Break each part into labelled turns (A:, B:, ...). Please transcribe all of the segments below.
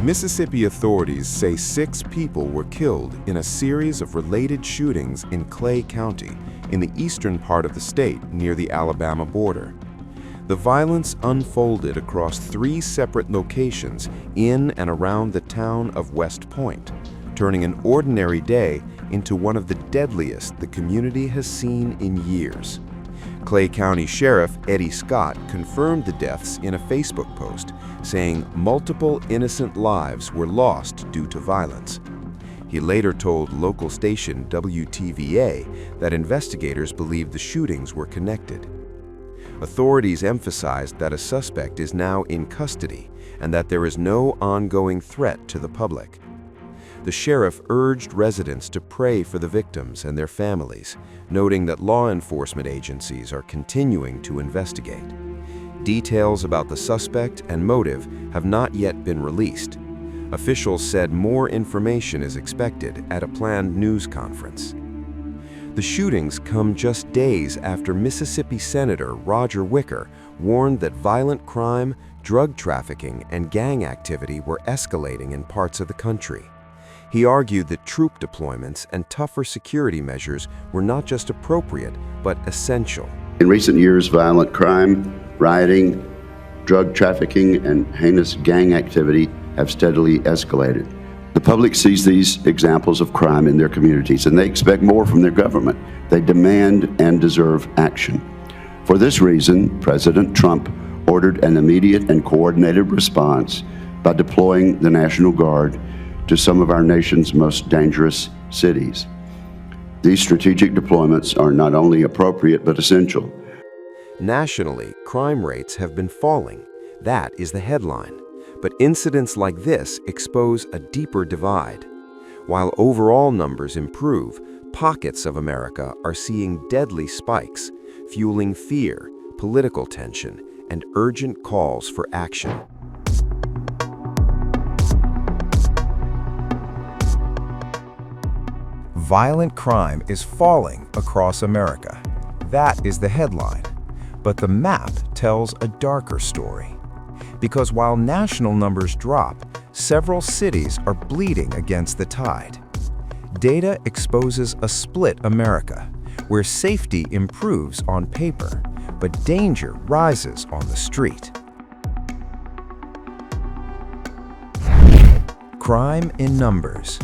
A: Mississippi authorities say 6 people were killed in a series of related shootings in Clay County, in the eastern part of the state near the Alabama border. The violence unfolded across 3 separate locations in and around the town of West Point, turning an ordinary day into one of the deadliest the community has seen in years. Clay County Sheriff Eddie Scott confirmed the deaths in a Facebook post, saying multiple innocent lives were lost due to violence. He later told local station WTVA that investigators believe the shootings were connected. Authorities emphasized that a suspect is now in custody and that there is no ongoing threat to the public. The sheriff urged residents to pray for the victims and their families, noting that law enforcement agencies are continuing to investigate. Details about the suspect and motive have not yet been released. Officials said more information is expected at a planned news conference. The shootings come just days after Mississippi Senator Roger Wicker warned that violent crime, drug trafficking, and gang activity were escalating in parts of the country. He argued that troop deployments and tougher security measures were not just appropriate, but essential.
B: In recent years, violent crime, rioting, drug trafficking, and heinous gang activity have steadily escalated. The public sees these examples of crime in their communities, and they expect more from their government. They demand and deserve action. For this reason, President Trump ordered an immediate and coordinated response by deploying the National Guard to some of our nation's most dangerous cities. These strategic deployments are not only appropriate but essential.
A: Nationally, crime rates have been falling. That is the headline. But incidents like this expose a deeper divide. While overall numbers improve, pockets of America are seeing deadly spikes, fueling fear, political tension, and urgent calls for action.
C: Violent crime is falling across America. That is the headline. But the map tells a darker story. Because while national numbers drop, several cities are bleeding against the tide. Data exposes a split America, where safety improves on paper, but danger rises on the street. Crime in numbers.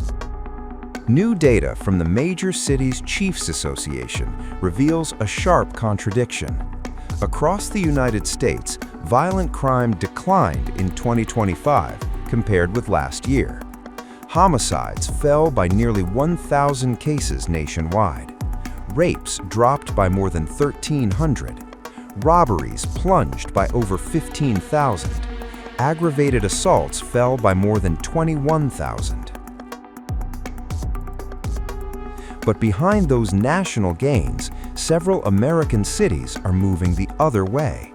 C: New data from the Major Cities Chiefs Association reveals a sharp contradiction. Across the United States, violent crime declined in 2025 compared with last year. Homicides fell by nearly 1,000 cases nationwide. Rapes dropped by more than 1,300. Robberies plunged by over 15,000. Aggravated assaults fell by more than 21,000. But behind those national gains, several American cities are moving the other way.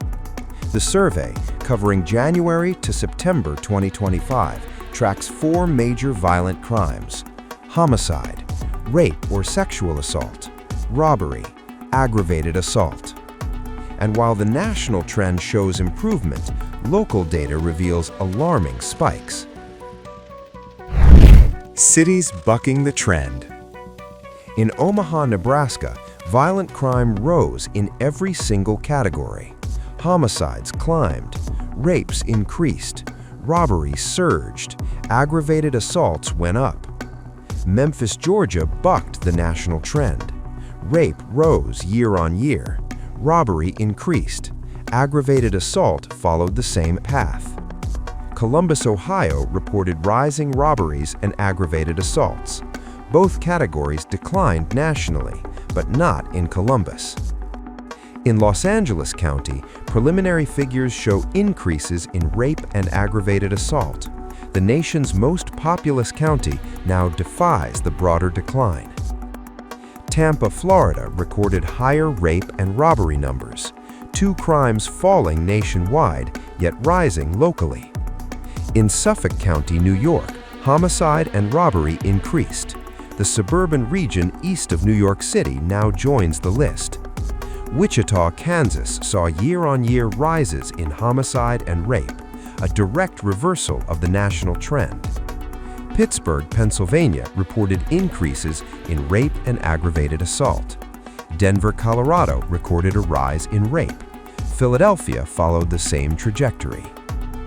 C: The survey, covering January to September 2025, tracks 4 major violent crimes: homicide, rape or sexual assault, robbery, aggravated assault. And while the national trend shows improvement, local data reveals alarming spikes. Cities bucking the trend. In Omaha, Nebraska, violent crime rose in every single category. Homicides climbed, rapes increased, robberies surged, aggravated assaults went up. Memphis, Georgia bucked the national trend. Rape rose year on year, robbery increased, aggravated assault followed the same path. Columbus, Ohio reported rising robberies and aggravated assaults. Both categories declined nationally, but not in Columbus. In Los Angeles County, preliminary figures show increases in rape and aggravated assault. The nation's most populous county now defies the broader decline. Tampa, Florida recorded higher rape and robbery numbers, 2 crimes falling nationwide yet rising locally. In Suffolk County, New York, homicide and robbery increased. The suburban region east of New York City now joins the list. Wichita, Kansas saw year-on-year rises in homicide and rape, a direct reversal of the national trend. Pittsburgh, Pennsylvania reported increases in rape and aggravated assault. Denver, Colorado recorded a rise in rape. Philadelphia followed the same trajectory.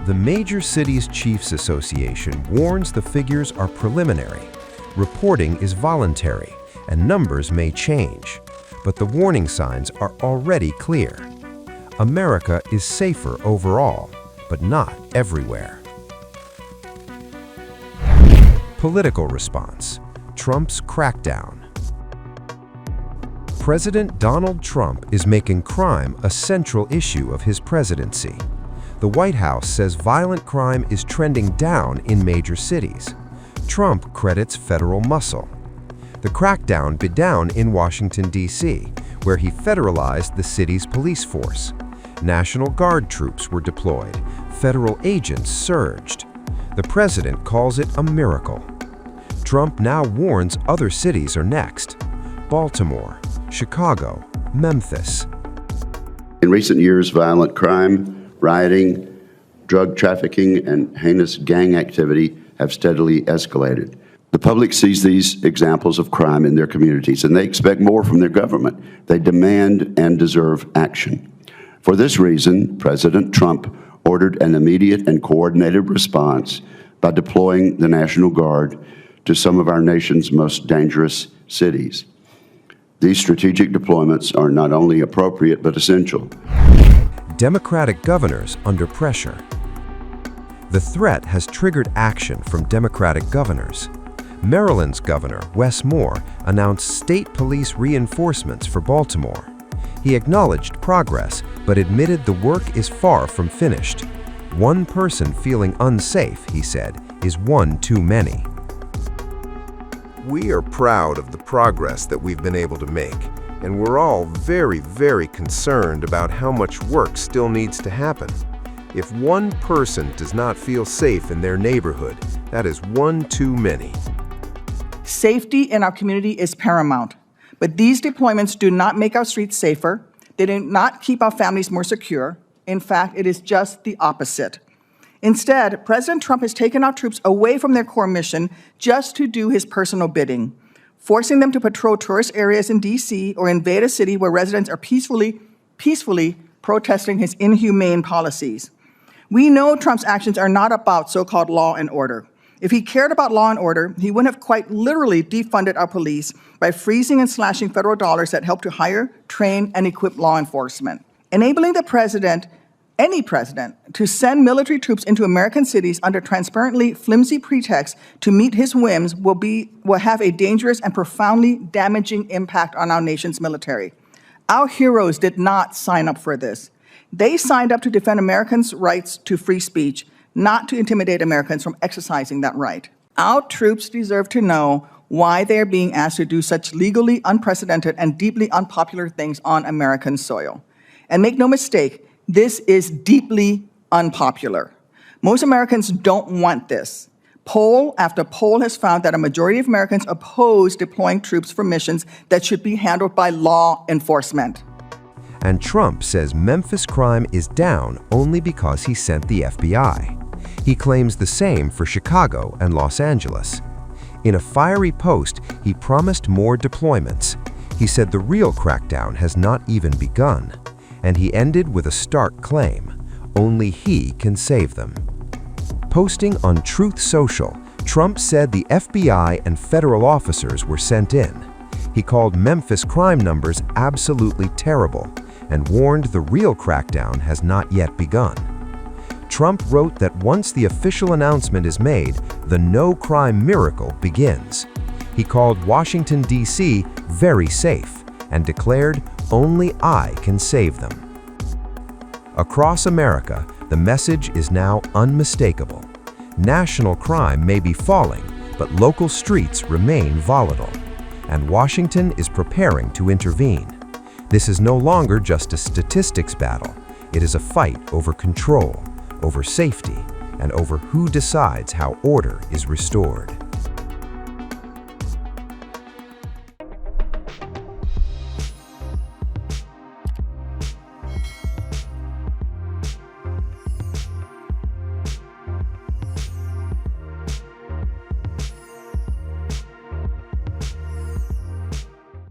C: The Major Cities Chiefs Association warns the figures are preliminary. Reporting is voluntary, and numbers may change. But the warning signs are already clear. America is safer overall, but not everywhere. Political response: Trump's crackdown. President Donald Trump is making crime a central issue of his presidency. The White House says violent crime is trending down in major cities. Trump credits federal muscle. The crackdown began down in Washington, D.C., where he federalized the city's police force. National Guard troops were deployed. Federal agents surged. The president calls it a miracle. Trump now warns other cities are next: Baltimore, Chicago, Memphis.
B: In recent years, violent crime, rioting, drug trafficking, and heinous gang activity have steadily escalated. The public sees these examples of crime in their communities, and they expect more from their government. They demand and deserve action. For this reason, President Trump ordered an immediate and coordinated response by deploying the National Guard to some of our nation's most dangerous cities. These strategic deployments are not only appropriate but essential.
C: Democratic governors under pressure. The threat has triggered action from Democratic governors. Maryland's Governor Wes Moore announced state police reinforcements for Baltimore. He acknowledged progress, but admitted the work is far from finished. One person feeling unsafe, he said, is one too many.
A: We are proud of the progress that we've been able to make, and we're all very, very concerned about how much work still needs to happen. If one person does not feel safe in their neighborhood, that is one too many.
D: Safety in our community is paramount, but these deployments do not make our streets safer. They do not keep our families more secure. In fact, it is just the opposite. Instead, President Trump has taken our troops away from their core mission just to do his personal bidding, forcing them to patrol tourist areas in D.C. or invade a city where residents are peacefully protesting his inhumane policies. We know Trump's actions are not about so-called law and order. If he cared about law and order, he wouldn't have quite literally defunded our police by freezing and slashing federal dollars that help to hire, train, and equip law enforcement. Enabling the president, any president, to send military troops into American cities under transparently flimsy pretexts to meet his whims will have a dangerous and profoundly damaging impact on our nation's military. Our heroes did not sign up for this. They signed up to defend Americans' rights to free speech, not to intimidate Americans from exercising that right. Our troops deserve to know why they are being asked to do such legally unprecedented and deeply unpopular things on American soil. And make no mistake, this is deeply unpopular. Most Americans don't want this. Poll after poll has found that a majority of Americans oppose deploying troops for missions that should be handled by law enforcement.
C: And Trump says Memphis crime is down only because he sent the FBI. He claims the same for Chicago and Los Angeles. In a fiery post, he promised more deployments. He said the real crackdown has not even begun. And he ended with a stark claim: only he can save them. Posting on Truth Social, Trump said the FBI and federal officers were sent in. He called Memphis crime numbers absolutely terrible and warned the real crackdown has not yet begun. Trump wrote that once the official announcement is made, the no-crime miracle begins. He called Washington, D.C. very safe and declared, "Only I can save them." Across America, the message is now unmistakable. National crime may be falling, but local streets remain volatile. And Washington is preparing to intervene. This is no longer just a statistics battle. It is a fight over control, over safety, and over who decides how order is restored.